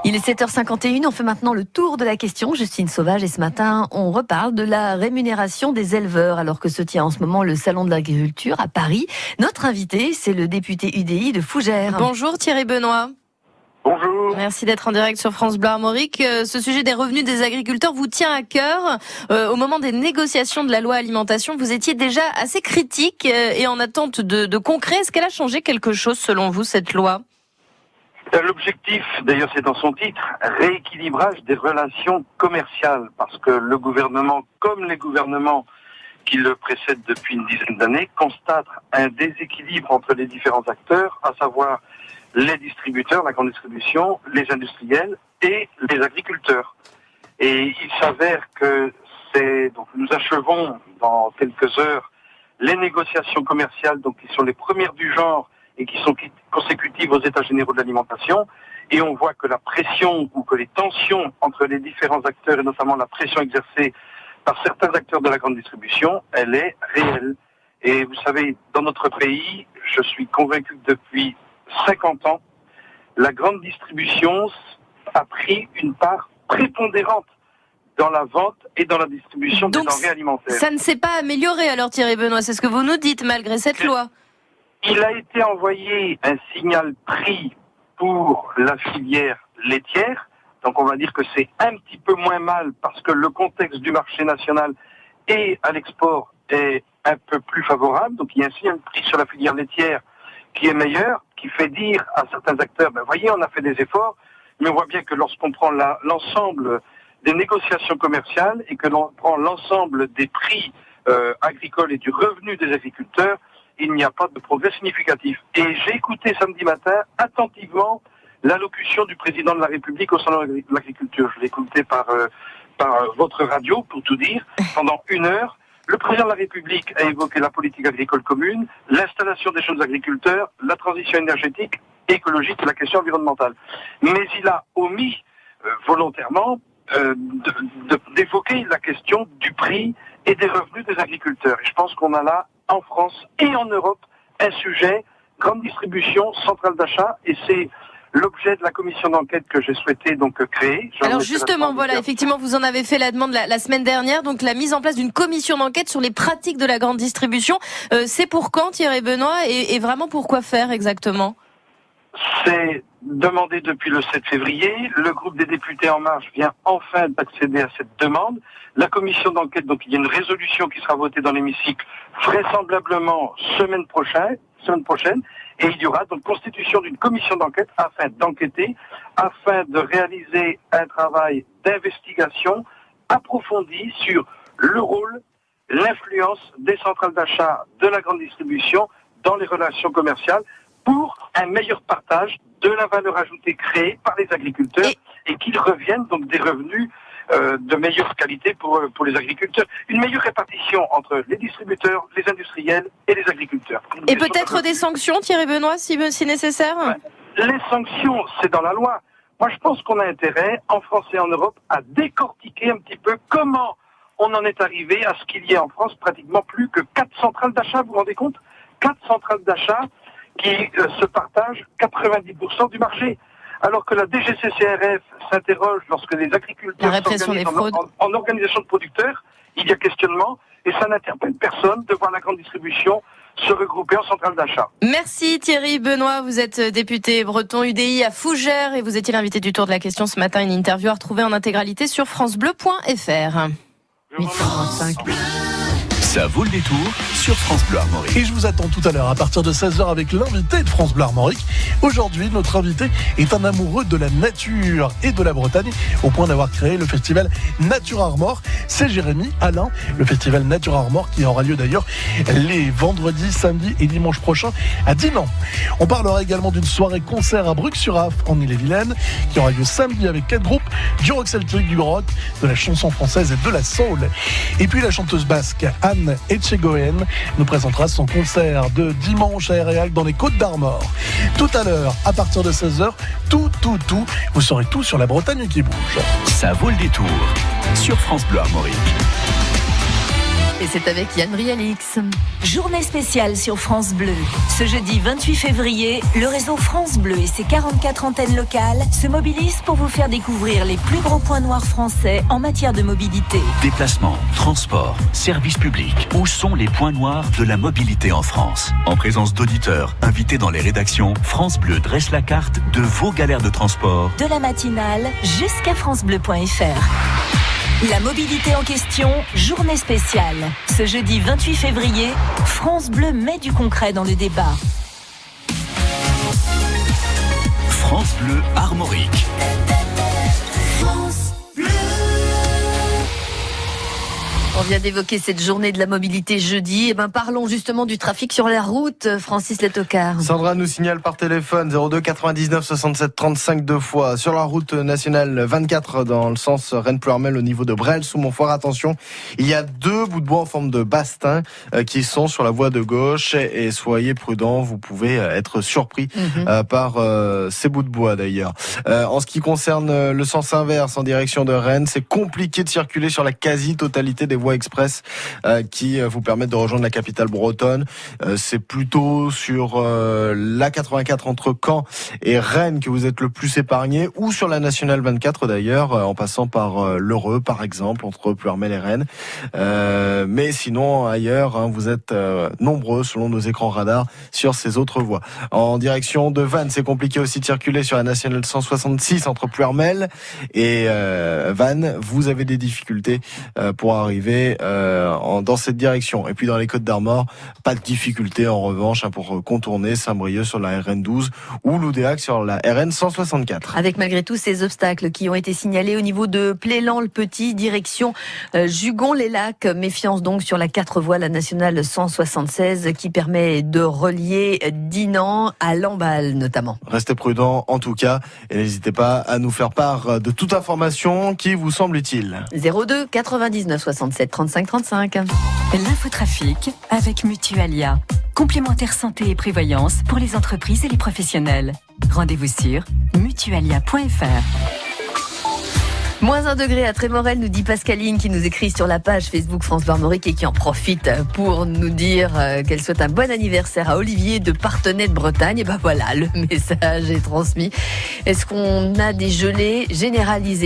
Il est 7h51, on fait maintenant le tour de la question. Justine Sauvage, et ce matin, on reparle de la rémunération des éleveurs, alors que se tient en ce moment le Salon de l'Agriculture à Paris. Notre invité, c'est le député UDI de Fougères. Bonjour Thierry Benoît. Bonjour. Merci d'être en direct sur France Bleu Armorique. Ce sujet des revenus des agriculteurs vous tient à cœur. Au moment des négociations de la loi alimentation, vous étiez déjà assez critique et en attente de concret. Est-ce qu'elle a changé quelque chose selon vous, cette loi ? L'objectif, d'ailleurs c'est dans son titre, rééquilibrage des relations commerciales, parce que le gouvernement, comme les gouvernements qui le précèdent depuis une dizaine d'années, constate un déséquilibre entre les différents acteurs, à savoir les distributeurs, la grande distribution, les industriels et les agriculteurs. Et il s'avère que donc nous achevons dans quelques heures les négociations commerciales, donc qui sont les premières du genre et qui sont consécutives aux États généraux de l'alimentation, et on voit que la pression ou que les tensions entre les différents acteurs, et notamment la pression exercée par certains acteurs de la grande distribution, elle est réelle. Et vous savez, dans notre pays, je suis convaincu que depuis 50 ans, la grande distribution a pris une part prépondérante dans la vente et dans la distribution des denrées alimentaires. Ça ne s'est pas amélioré alors Thierry Benoît, c'est ce que vous nous dites malgré cette loi. Il a été envoyé un signal prix pour la filière laitière, donc on va dire que c'est un petit peu moins mal parce que le contexte du marché national et à l'export est un peu plus favorable, donc il y a un signal prix sur la filière laitière qui est meilleur, qui fait dire à certains acteurs, voyez, on a fait des efforts, mais on voit bien que lorsqu'on prend l'ensemble des négociations commerciales et que l'on prend l'ensemble des prix agricoles et du revenu des agriculteurs, il n'y a pas de progrès significatif. Et j'ai écouté samedi matin attentivement l'allocution du président de la République au Salon de l'Agriculture. Je l'ai écouté par votre radio, pour tout dire, pendant 1 heure. Le président de la République a évoqué la politique agricole commune, l'installation des jeunes agriculteurs, la transition énergétique, écologique et la question environnementale. Mais il a omis volontairement d'évoquer la question du prix et des revenus des agriculteurs. Et je pense qu'on a là, en France et en Europe, un sujet, grande distribution, centrale d'achat, et c'est l'objet de la commission d'enquête que j'ai souhaité donc créer. Alors justement, voilà, effectivement, vous en avez fait la demande la semaine dernière, donc la mise en place d'une commission d'enquête sur les pratiques de la grande distribution. C'est pour quand, Thierry Benoît, et vraiment pour quoi faire exactement ? C'est demandé depuis le 7 février. Le groupe des députés En Marche vient enfin d'accéder à cette demande. La commission d'enquête, donc il y a une résolution qui sera votée dans l'hémicycle vraisemblablement semaine prochaine, et il y aura donc constitution d'une commission d'enquête afin d'enquêter, afin de réaliser un travail d'investigation approfondi sur le rôle, l'influence des centrales d'achat de la grande distribution dans les relations commerciales pour un meilleur partage de la valeur ajoutée créée par les agriculteurs et qu'ils reviennent donc des revenus de meilleure qualité pour les agriculteurs. Une meilleure répartition entre les distributeurs, les industriels et les agriculteurs. Et peut-être des sanctions, Thierry Benoît, si nécessaire ? Les sanctions, c'est dans la loi. Moi, je pense qu'on a intérêt, en France et en Europe, à décortiquer un petit peu comment on en est arrivé à ce qu'il y ait en France pratiquement plus que 4 centrales d'achat, vous vous rendez compte ? 4 centrales d'achat qui se partagent 90% du marché. Alors que la DGCCRF s'interroge lorsque les agriculteurs s'organisent en organisation de producteurs, il y a questionnement, et ça n'interpelle personne de voir la grande distribution se regrouper en centrale d'achat. Merci Thierry Benoît, vous êtes député breton UDI à Fougères et vous étiez l'invité du Tour de la question ce matin, une interview à retrouver en intégralité sur francebleu.fr. 8h25. Ça vaut le détour sur France Bleu Armorique. Et je vous attends tout à l'heure à partir de 16h avec l'invité de France Bleu Armorique. Aujourd'hui, notre invité est un amoureux de la nature et de la Bretagne, au point d'avoir créé le festival Nature Armor. C'est Jérémy Alain, le festival Nature Armor qui aura lieu d'ailleurs les vendredis, samedis et dimanches prochains à Dinan. On parlera également d'une soirée concert à Bruc-sur-Aff en Ille-et-Vilaine qui aura lieu samedi avec 4 groupes du rock celtique, du rock, de la chanson française et de la soul. Et puis la chanteuse basque Anne Etchegoyen nous présentera son concert de dimanche à Airéal dans les Côtes d'Armor. Tout à l'heure, à partir de 16h, vous saurez tout sur la Bretagne qui bouge. Ça vaut le détour sur France Bleu Armorique. Et c'est avec Yann Brialix. Journée spéciale sur France Bleu. Ce jeudi 28 février, le réseau France Bleu et ses 44 antennes locales se mobilisent pour vous faire découvrir les plus gros points noirs français en matière de mobilité. Déplacement, transport, services publics. Où sont les points noirs de la mobilité en France? En présence d'auditeurs invités dans les rédactions, France Bleu dresse la carte de vos galères de transport. De la matinale jusqu'à francebleu.fr. La mobilité en question, journée spéciale. Ce jeudi 28 février, France Bleu met du concret dans le débat. France Bleu Armorique. On vient d'évoquer cette journée de la mobilité jeudi. Parlons justement du trafic sur la route. Francis Letocard. Sandra nous signale par téléphone 02 99 67 35 deux fois. Sur la route nationale 24 dans le sens Rennes-Ploërmel au niveau de Bresles sous Montfort. Attention, il y a 2 bouts de bois en forme de bastin qui sont sur la voie de gauche et soyez prudents, vous pouvez être surpris par ces bouts de bois d'ailleurs. En ce qui concerne le sens inverse en direction de Rennes, c'est compliqué de circuler sur la quasi-totalité des voies express qui vous permettent de rejoindre la capitale bretonne. C'est plutôt sur la 84 entre Caen et Rennes que vous êtes le plus épargné, ou sur la nationale 24 d'ailleurs, en passant par l'Heureux par exemple, entre Ploërmel et Rennes. Mais sinon ailleurs, vous êtes nombreux selon nos écrans radars sur ces autres voies. En direction de Vannes, c'est compliqué aussi de circuler sur la nationale 166 entre Ploërmel et Vannes. Vous avez des difficultés pour arriver dans cette direction. Et puis dans les Côtes d'Armor, pas de difficulté en revanche pour contourner Saint-Brieuc sur la RN12 ou Loudéac sur la RN 164. Avec malgré tout ces obstacles qui ont été signalés au niveau de Plélan-le-Petit, direction Jugon-les-Lacs. Méfiance donc sur la 4 voies, la nationale 176 qui permet de relier Dinan à Lamballe notamment. Restez prudents en tout cas et n'hésitez pas à nous faire part de toute information qui vous semble utile. 02 99 67 35 35. L'infotrafic avec Mutualia. Complémentaire santé et prévoyance pour les entreprises et les professionnels. Rendez-vous sur mutualia.fr. Moins 1 degré à Trémorel, nous dit Pascaline, qui nous écrit sur la page Facebook France Bleu Armorique et qui en profite pour nous dire qu'elle souhaite un bon anniversaire à Olivier de Parthenay de Bretagne. Et voilà, le message est transmis. Est-ce qu'on a des gelées généralisées ?